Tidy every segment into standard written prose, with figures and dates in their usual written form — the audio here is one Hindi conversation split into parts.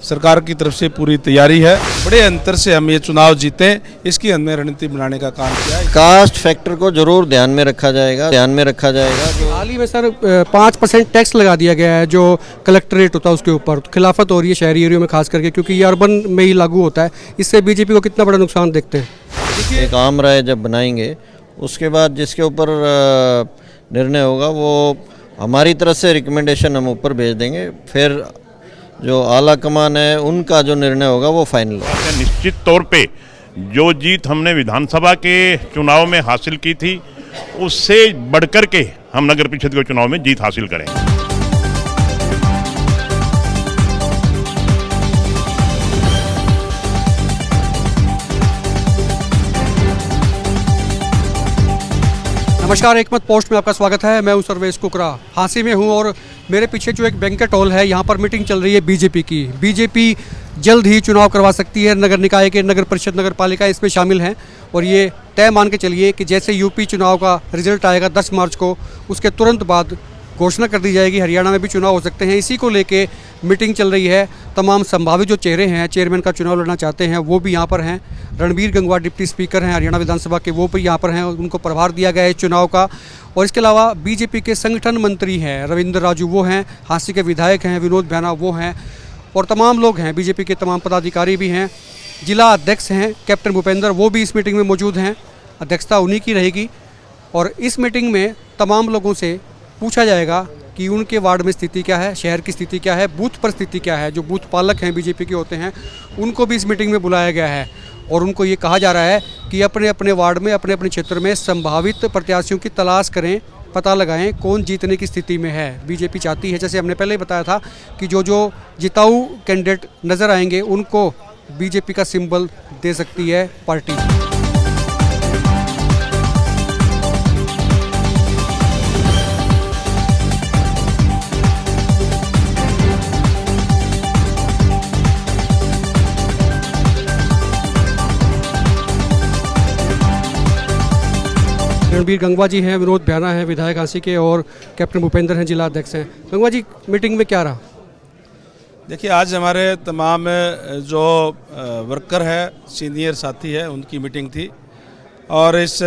सरकार की तरफ से पूरी तैयारी है। बड़े अंतर से हम ये चुनाव जीतें, इसकी हमने रणनीति बनाने का काम किया है। कास्ट फैक्टर को जरूर ध्यान में रखा जाएगा। हाल ही में सर 5% टैक्स लगा दिया गया है जो कलेक्ट्रेट होता है उसके ऊपर, तो खिलाफत हो रही है शहरी एरियो में खास करके, क्योंकि ये अर्बन में ही लागू होता है। इससे बीजेपी को कितना बड़ा नुकसान देखते हैं? एक आम राय जब बनाएंगे उसके बाद जिसके ऊपर निर्णय होगा वो हमारी तरफ से रिकमेंडेशन हम ऊपर भेज देंगे, फिर जो आला कमान है उनका जो निर्णय होगा वो फाइनल होगा। निश्चित तौर पे जो जीत हमने विधानसभा के चुनाव में हासिल की थी उससे बढ़कर के हम नगर परिषद के चुनाव में जीत हासिल करेंगे। नमस्कार, एकमत पोस्ट में आपका स्वागत है। मैं हूं सर्वेश कुकरा, हांसी में हूं और मेरे पीछे जो एक बैंकेट हॉल है, यहां पर मीटिंग चल रही है बीजेपी की। बीजेपी जल्द ही चुनाव करवा सकती है। नगर निकाय के नगर परिषद नगर पालिका इसमें शामिल हैं और ये तय मान के चलिए कि जैसे यूपी चुनाव का रिजल्ट आएगा 10 मार्च को, उसके तुरंत बाद घोषणा कर दी जाएगी हरियाणा में भी चुनाव हो सकते हैं। इसी को लेके मीटिंग चल रही है। तमाम संभावित जो चेहरे हैं, चेयरमैन का चुनाव लड़ना चाहते हैं, वो भी यहाँ पर हैं। रणबीर गंगवा डिप्टी स्पीकर हैं हरियाणा विधानसभा के, वो भी यहाँ पर हैं। उनको प्रभार दिया गया है चुनाव का। और इसके अलावा बीजेपी के संगठन मंत्री हैं रविंद्र राजू, वो हैं। हांसी के विधायक हैं विनोद भैना, वो हैं। और तमाम लोग हैं, बीजेपी के तमाम पदाधिकारी भी हैं। जिला अध्यक्ष हैं कैप्टन भूपेंद्र, वो भी इस मीटिंग में मौजूद हैं। अध्यक्षता उन्हीं की रहेगी। और इस मीटिंग में तमाम लोगों से पूछा जाएगा कि उनके वार्ड में स्थिति क्या है, शहर की स्थिति क्या है, बूथ पर स्थिति क्या है। जो बूथ पालक हैं बीजेपी के होते हैं, उनको भी इस मीटिंग में बुलाया गया है और उनको ये कहा जा रहा है कि अपने अपने वार्ड में, अपने अपने क्षेत्र में संभावित प्रत्याशियों की तलाश करें, पता लगाएं कौन जीतने की स्थिति में है। बीजेपी चाहती है, जैसे हमने पहले ही बताया था, कि जो जो जिताऊ कैंडिडेट नज़र आएंगे उनको बीजेपी का सिंबल दे सकती है पार्टी। रणबीर गंगवा जी हैं, विनोद भैना हैं विधायक हांसी के, और कैप्टन भूपेंद्र हैं जिला अध्यक्ष हैं। गंगवा जी, मीटिंग में क्या रहा? देखिए, आज हमारे तमाम जो वर्कर है, सीनियर साथी है, उनकी मीटिंग थी। और इस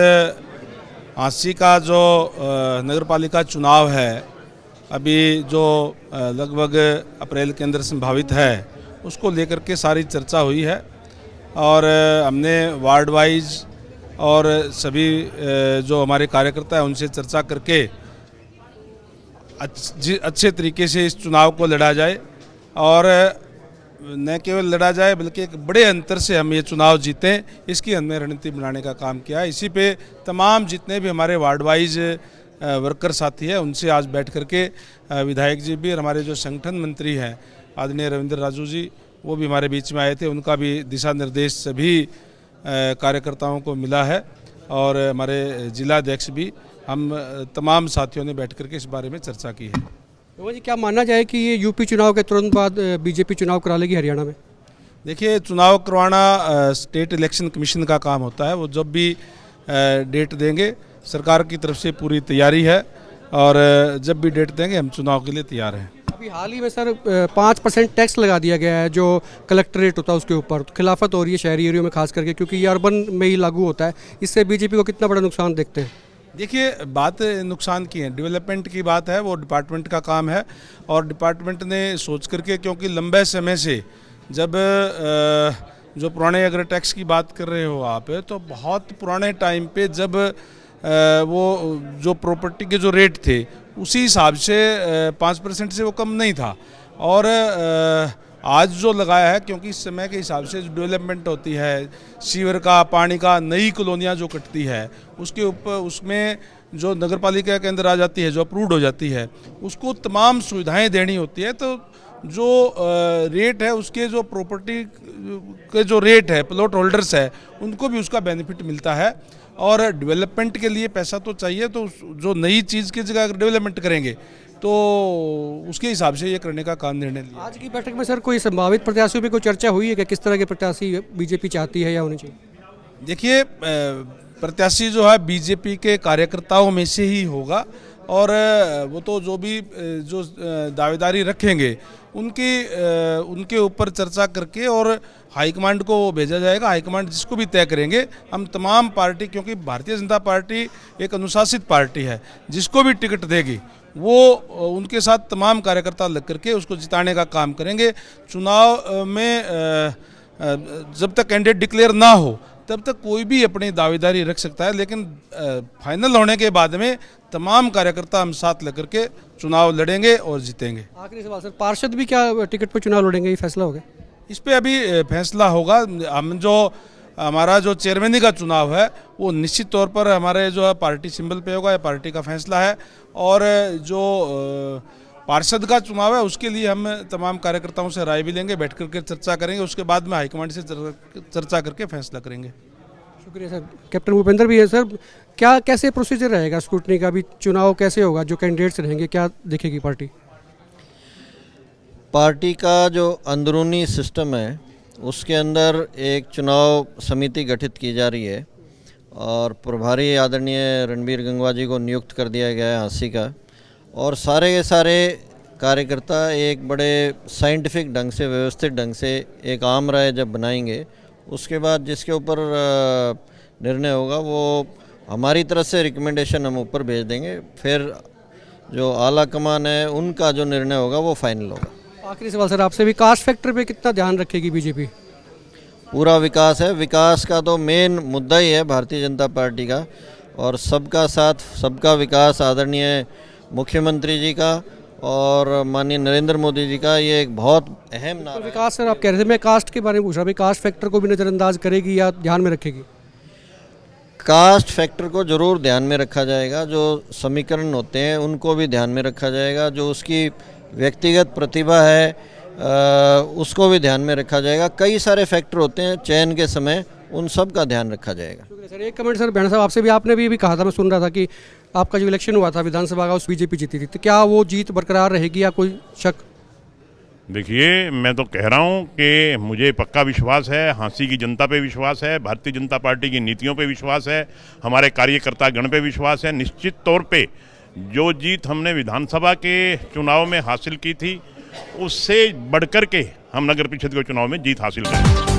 हांसी का जो नगर पालिका चुनाव है, अभी जो लगभग अप्रैल के अंदर संभावित है, उसको लेकर के सारी चर्चा हुई है। और हमने वार्ड वाइज और सभी जो हमारे कार्यकर्ता हैं उनसे चर्चा करके अच्छे तरीके से इस चुनाव को लड़ा जाए, और न केवल लड़ा जाए बल्कि एक बड़े अंतर से हम ये चुनाव जीतें, इसकी हमने रणनीति बनाने का काम किया है। इसी पे तमाम जितने भी हमारे वार्ड वाइज वर्कर साथी हैं उनसे आज बैठ करके विधायक जी भी और हमारे जो संगठन मंत्री हैं आदरणीय रविंद्र राजू जी, वो भी हमारे बीच में आए थे। उनका भी दिशा निर्देश सभी कार्यकर्ताओं को मिला है और हमारे जिला अध्यक्ष भी, हम तमाम साथियों ने बैठ करके इस बारे में चर्चा की है। तो जी, क्या मानना जाए कि ये यूपी चुनाव के तुरंत बाद बीजेपी चुनाव करा लेगी हरियाणा में? देखिए, चुनाव करवाना स्टेट इलेक्शन कमीशन का काम होता है। वो जब भी डेट देंगे, सरकार की तरफ से पूरी तैयारी है और जब भी डेट देंगे हम चुनाव के लिए तैयार हैं। अभी हाल ही में सर 5% टैक्स लगा दिया गया है जो कलेक्ट्रेट होता है उसके ऊपर, तो खिलाफत हो रही है शहरी एरियो में खास करके, क्योंकि ये अर्बन में ही लागू होता है। इससे बीजेपी को कितना बड़ा नुकसान देखते हैं? देखिए, बात नुकसान की है, डेवलपमेंट की बात है, वो डिपार्टमेंट का काम है। और डिपार्टमेंट ने सोच करके, क्योंकि लंबे समय से जब जो पुराने, अगर टैक्स की बात कर रहे हो आप, तो बहुत पुराने टाइम पे जब वो जो प्रॉपर्टी के जो रेट थे उसी हिसाब से 5% से वो कम नहीं था। और आज जो लगाया है, क्योंकि इस समय के हिसाब से जो डेवलपमेंट होती है, सीवर का, पानी का, नई कॉलोनियाँ जो कटती है, उसके ऊपर उसमें जो नगर पालिका के अंदर आ जाती है, जो अप्रूव्ड हो जाती है, उसको तमाम सुविधाएं देनी होती है। तो जो रेट है, उसके जो प्रॉपर्टी के जो रेट है, प्लॉट होल्डर्स है, उनको भी उसका बेनिफिट मिलता है। और डेवलपमेंट के लिए पैसा तो चाहिए, तो जो नई चीज़ की जगह अगर डेवलपमेंट करेंगे तो उसके हिसाब से ये करने का काम निर्णय लिया। आज की बैठक में सर कोई संभावित प्रत्याशियों पर कोई चर्चा हुई है कि किस तरह के प्रत्याशी बीजेपी चाहती है या होनी चाहिए? देखिए, प्रत्याशी जो है बीजेपी के कार्यकर्ताओं में से ही होगा। और वो तो जो भी जो दावेदारी रखेंगे उनके ऊपर चर्चा करके और हाईकमांड को भेजा जाएगा। हाईकमांड जिसको भी तय करेंगे, हम तमाम पार्टी, क्योंकि भारतीय जनता पार्टी एक अनुशासित पार्टी है, जिसको भी टिकट देगी वो उनके साथ तमाम कार्यकर्ता लग करके उसको जिताने का काम करेंगे। चुनाव में जब तक कैंडिडेट डिक्लेयर ना हो तब तक कोई भी अपनी दावेदारी रख सकता है, लेकिन फाइनल होने के बाद में तमाम कार्यकर्ता हम साथ लेकर के चुनाव लड़ेंगे और जीतेंगे। आखिरी सवाल सर, पार्षद भी क्या टिकट पर चुनाव लड़ेंगे, ये फैसला हो गया? इस पे अभी फैसला होगा। हमारा जो चेयरमैनी का चुनाव है वो निश्चित तौर पर हमारे जो है पार्टी सिंबल पे होगा, या पार्टी का फैसला है। और जो पार्षद का चुनाव है उसके लिए हम तमाम कार्यकर्ताओं से राय भी लेंगे, बैठ करके चर्चा करेंगे, उसके बाद में हाईकमांड से चर्चा करके फैसला करेंगे। शुक्रिया सर। कैप्टन भूपेंद्र भी है सर, क्या कैसे प्रोसीजर रहेगा स्क्रूटनी का? भी चुनाव कैसे होगा, जो कैंडिडेट्स रहेंगे क्या देखेगी पार्टी? पार्टी का जो अंदरूनी सिस्टम है उसके अंदर एक चुनाव समिति गठित की जा रही है और प्रभारी आदरणीय रणबीर गंगवा जी को नियुक्त कर दिया गया है हाँसी का। और सारे के सारे कार्यकर्ता एक बड़े साइंटिफिक ढंग से, व्यवस्थित ढंग से एक आम राय जब बनाएंगे, उसके बाद जिसके ऊपर निर्णय होगा वो हमारी तरफ से रिकमेंडेशन हम ऊपर भेज देंगे, फिर जो आला कमान है उनका जो निर्णय होगा वो फाइनल होगा। आखिरी सवाल सर आपसे भी, कास्ट फैक्टर पे कितना ध्यान रखेगी बीजेपी? पूरा विकास है, विकास का तो मेन मुद्दा ही है भारतीय जनता पार्टी का, और सबका साथ सबका विकास आदरणीय मुख्यमंत्री जी का और माननीय नरेंद्र मोदी जी का ये एक बहुत अहम नारा है। विकास सर आप कह रहे थे, मैं कास्ट के बारे में पूछ रहा, भाई कास्ट फैक्टर को भी नज़रअंदाज करेगी या ध्यान में रखेगी? कास्ट फैक्टर को ज़रूर ध्यान में रखा जाएगा, जो समीकरण होते हैं उनको भी ध्यान में रखा जाएगा, जो उसकी व्यक्तिगत प्रतिभा है उसको भी ध्यान में रखा जाएगा। कई सारे फैक्टर होते हैं चयन के समय, उन सब का ध्यान रखा जाएगा। शुक्रिया सर। एक कमेंट सर बैना साहब आपसे भी, आपने भी कहा था, मैं सुन रहा था कि आपका जो इलेक्शन हुआ था विधानसभा का उस बीजेपी जीती थी, तो क्या वो जीत बरकरार रहेगी या कोई शक? देखिए, मैं तो कह रहा हूँ कि मुझे पक्का विश्वास है, हाँसी की जनता पे विश्वास है, भारतीय जनता पार्टी की नीतियों पे विश्वास है, हमारे कार्यकर्ता गण पे विश्वास है। निश्चित तौर पे जो जीत हमने विधानसभा के चुनाव में हासिल की थी उससे बढ़कर के हम नगर परिषद के चुनाव में जीत हासिल करेंगे।